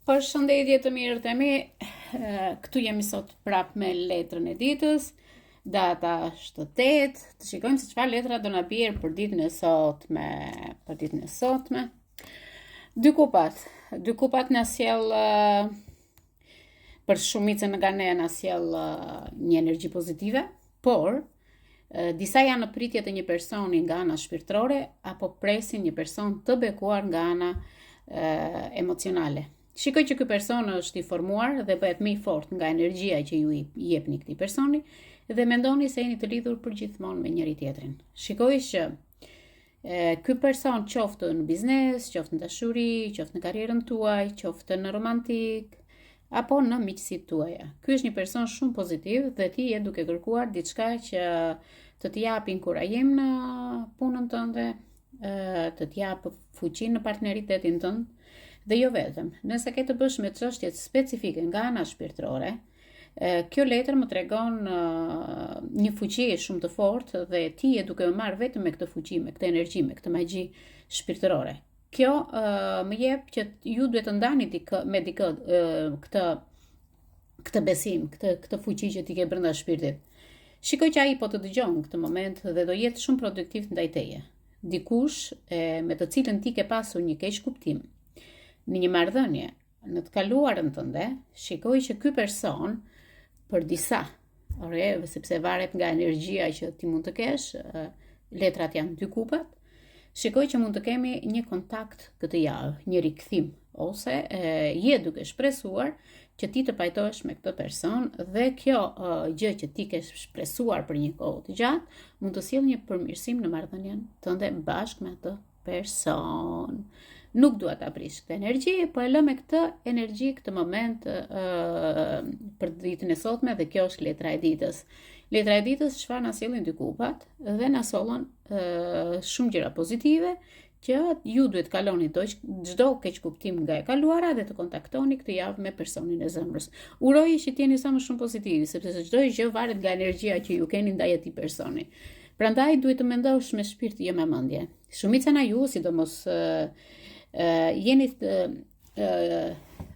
Përshëndetje të mirë të mi, këtu jemi sot prap me letrën e ditës, data është 8, të shikojmë se çfarë letra do na bjerë për ditën e sotme. Dy kupat na sjell për shumicën nga ne na sjell një energji pozitive, por disa janë në pritje të një personi nga ana shpirtërore apo presin një person të bekuar nga ana emocionale. Shikoj që ky person është i formuar dhe bëhet më i fortë nga energjia që ju i jepni këtij personi dhe mendoni se jeni të lidhur përgjithmonë me njëri tjetrin. Shikoj që ky person qoftë në biznes, qoftë në dashuri, qoftë në karrierën tuaj, qoftë në romantik apo në miqësitë tuaja. Ky është një person shumë pozitiv dhe ti je duke kërkuar diçka që të t'jap inkurajim në punën tënde, të t'jap fuqi në partneritetin tënd. Dhe jo vetëm, nëse ke të bësh me çështjet specifike nga ana shpirtërore, kjo letër më tregon një fuqi shumë të fortë dhe ti je duke më marrë vetëm me këtë fuqi, me këtë energji, me këtë magji shpirtërore. Kjo më jep që ju duhet të ndani me dikë këtë besim, këtë fuqi që ti ke brenda shpirtit. Shikoj që ai po të dëgjon në këtë moment dhe do jetë shumë produktiv ndaj teje. Dikush me të cilën ti ke pasur një keq kuptim në një marrëdhënie, në të kaluarën tënde, shikoj që ky person për disa, sepse varet nga energjia që ti mund të kesh, letrat janë dy kupat, shikoj që mund të kemi një kontakt këtë javë, një rikthim, ose je duke shpresuar që ti të pajtohesh me këtë person dhe kjo gjë që ti ke shpresuar për një kohë të gjatë mund të sjellë një përmirësim në marrëdhënien tënde bashkë me atë person. Nuk dua ta prish këtë energji, po e lë me këtë energji këtë moment për ditën e sotme dhe kjo është letra e ditës. Letra e ditës çfarë na sjellin dy kupat dhe na sollën shumë gjëra pozitive që ju duhet kaloni çdo keq kuptim nga e kaluara dhe të kontaktoni këtë javë me personin e zemrës. Uroj që t'jeni sa më shumë pozitivi, sepse çdo gjë varet nga energjia që ju keni ndaj atij personi. Prandaj duhet të mendosh me shpirt jo me mendje. Shumica nga ju, sidomos jeni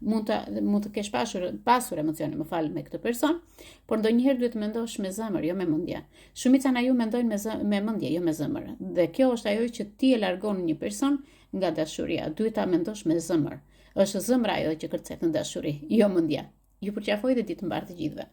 mund të kesh pasur emocione, me këtë person, por ndonjëherë duhet të mendosh me zemër, jo me mendje. Shumica nga ju mendojnë me mendje, jo me zemër. Dhe kjo është ajo që ti e largon një person nga dashuria. Duhet ta mendosh me zemër. Është zemra ajo që kërcet në dashuri, jo mendja. Ju përqafoj dhe ditë mbar të gjithëve.